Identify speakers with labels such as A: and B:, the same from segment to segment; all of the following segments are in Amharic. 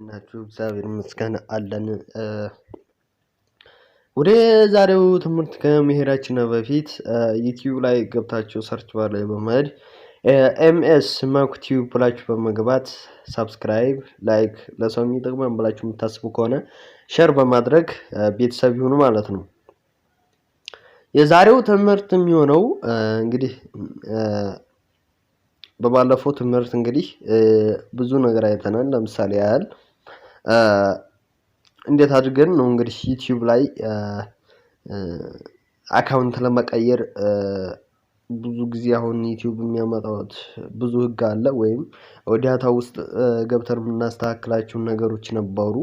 A: ናችሁ እግዚአብሔር ይመስገን አለን። ወደ ዛሬው ትምህርት ከመሄዳችን በፊት ዩቲዩብ ላይ ገብታችሁ ሰርች ባር ላይ በመሄድ ኤምኤስ መኩ ቲዩብ ብላችሁ በመግባት ሰብስክራይብ ላይክ ለሰው የሚጠቅመን ብላችሁ የምታስቡ ከሆነ ሼር በማድረግ ቤተሰብ ይሁኑ ማለት ነው። የዛሬው ትምህርት የሚሆነው እንግዲህ በባለፈው ትምህርት እንግዲህ ብዙ ነገር አይተናል። ለምሳሌ ያህል እንዴት አድርገን ነው እንግዲህ ዩቲዩብ ላይ አካውንት ለመቀየር ብዙ ጊዜ አሁን ዩቲዩብ የሚያመጣው ብዙ ህግ አለ ወይም ኦዲያታ ውስጥ ገብተን የምናስተካክላቸው ነገሮች ነበሩ።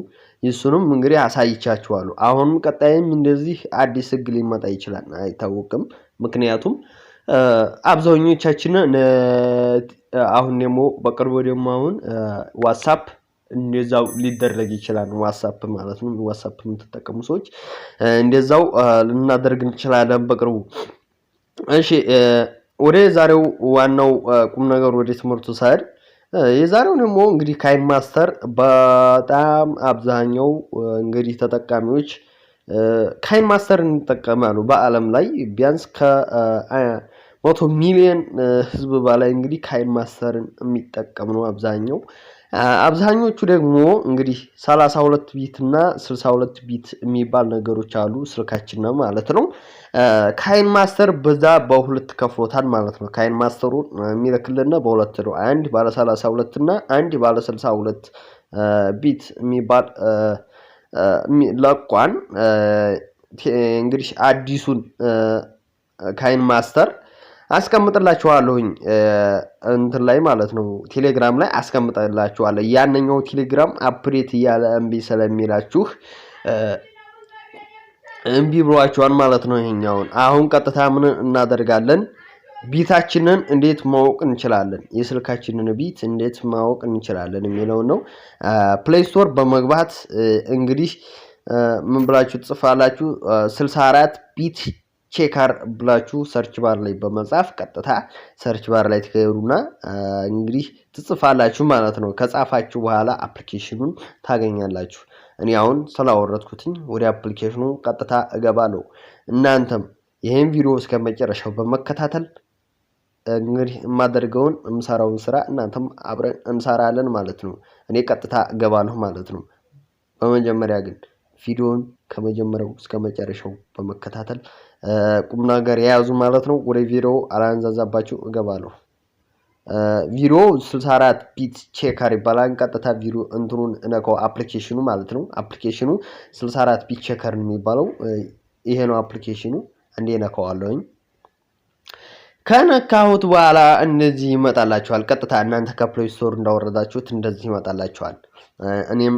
A: ይሱንም እንግዲህ አሳይቻችኋለሁ። አሁንም ቀጣይም እንደዚህ አዲስ ህግ ሊመጣ ይችላል አይታወቅም። ምክንያቱም አብዛኞቻችን አሁን ደግሞ በቅርቡ ደግሞ አሁን ዋትስአፕ እንደዛው ሊደረግ ይችላል። ዋትስአፕ ማለት ነው። ዋትስአፕ የምትጠቀሙ ሰዎች እንደዛው ልናደርግ እንችላለን በቅርቡ። እሺ ወደ ዛሬው ዋናው ቁም ነገር ወደ ትምህርቱ ሳይድ የዛሬው ደግሞ እንግዲህ ካይን ማስተር በጣም አብዛኛው እንግዲህ ተጠቃሚዎች ካይን ማስተር እንጠቀማሉ። በአለም ላይ ቢያንስ ከ100 ሚሊዮን ህዝብ በላይ እንግዲህ ካይን ማስተርን የሚጠቀም ነው አብዛኛው። አብዛኞቹ ደግሞ እንግዲህ 32 ቢት እና 62 ቢት የሚባል ነገሮች አሉ ስልካችን ነው ማለት ነው። ካይን ማስተር በዛ በሁለት ከፍሎታል ማለት ነው። ካይን ማስተሩ የሚልክልና በሁለት ነው። አንድ ባለ 32 እና አንድ ባለ 62 ቢት የሚባል ለቋን እንግዲህ አዲሱን ካይን ማስተር አስቀምጥላችኋለሁኝ እንትን ላይ ማለት ነው። ቴሌግራም ላይ አስቀምጥላችኋለሁ። ያንኛው ቴሌግራም አፕዴት ያለ እምቢ ስለሚላችሁ እምቢ ብሏችኋል ማለት ነው። ይሄኛውን አሁን ቀጥታ ምን እናደርጋለን? ቢታችንን እንዴት ማወቅ እንችላለን? የስልካችንን ቢት እንዴት ማወቅ እንችላለን የሚለው ነው። ፕሌይ ስቶር በመግባት እንግዲህ ምን ብላችሁ ጽፋላችሁ 64 ቢት ቼከር ብላችሁ ሰርች ባር ላይ በመጻፍ ቀጥታ ሰርች ባር ላይ ትገቡና እንግዲህ ትጽፋላችሁ ማለት ነው። ከጻፋችሁ በኋላ አፕሊኬሽኑን ታገኛላችሁ። እኔ አሁን ስላወረድኩትኝ ወደ አፕሊኬሽኑ ቀጥታ እገባለሁ። እናንተም ይሄን ቪዲዮ እስከመጨረሻው በመከታተል እንግዲህ የማደርገውን የምሰራውን ስራ እናንተም አብረን እንሰራለን ማለት ነው። እኔ ቀጥታ እገባለሁ ማለት ነው። በመጀመሪያ ግን ቪዲዮውን ከመጀመሪያው እስከመጨረሻው በመከታተል ቁም ነገር ያዙ ማለት ነው። ወደ ቪዲዮ አላንዛዛባችሁ እገባለሁ። ቪዲዮ 64 ቢት ቼከር ይባላል። ቀጥታ ቪዲዮ እንትኑን እነካው አፕሊኬሽኑ ማለት ነው። አፕሊኬሽኑ 64 ቢት ቼከር የሚባለው ይሄ ነው አፕሊኬሽኑ። እንዴ ነካዋለሁኝ። ከነካሁት በኋላ እንደዚህ ይመጣላችኋል። ቀጥታ እናንተ ከፕሌይ ስቶር እንዳወረዳችሁት እንደዚህ ይመጣላችኋል። እኔም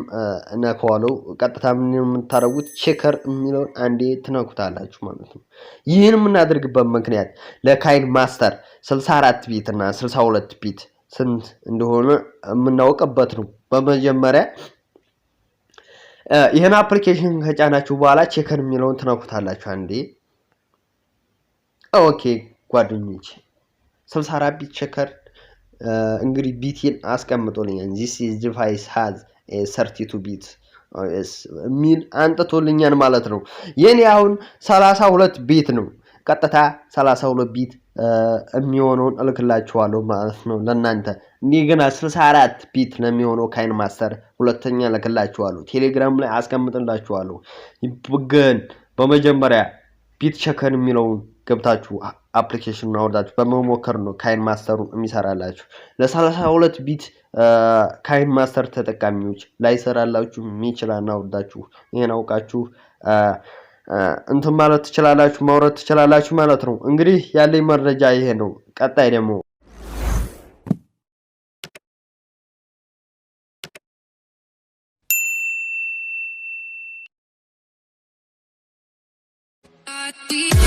A: ነካዋለሁ። ቀጥታ ምን የምታረጉት ቼከር የሚለውን አንዴ ትነኩታላችሁ ማለት ነው። ይሄን የምናደርግበት ምክንያት ለካይን ማስተር 64 ቢት እና 62 ቢት ስንት እንደሆነ የምናውቅበት ነው። በመጀመሪያ ይሄን አፕሊኬሽን ከጫናችሁ በኋላ ቼከር የሚለውን ትነኩታላችሁ አንዴ። ኦኬ ጓደኞች 64 ቢት ቼከር እንግዲህ ቢቲን አስቀምጦልኛል። this is device has a 32 bit OS ሚል አንጥቶልኛል ማለት ነው። የኔ አሁን 32 ቢት ነው። ቀጥታ 32 ቢት የሚሆነውን እልክላችኋለሁ ማለት ነው ለናንተ። እንደገና 64 ቢት ነው የሚሆነው ካይን ማስተር ሁለተኛ እልክላችኋለሁ። ቴሌግራም ላይ አስቀምጥላችኋለሁ። ግን በመጀመሪያ ቢት ቼከር የሚለውን ገብታችሁ አፕሊኬሽኑን አውርዳችሁ በመሞከር ነው ካይን ማስተሩን የሚሰራላችሁ። ለ32 ቢት ካይን ማስተር ተጠቃሚዎች ላይሰራላችሁ የሚችላና አውርዳችሁ ይሄን አውቃችሁ እንትን ማለት ትችላላችሁ፣ ማውረድ ትችላላችሁ ማለት ነው። እንግዲህ ያለኝ መረጃ ይሄ ነው። ቀጣይ ደግሞ
B: ADDIS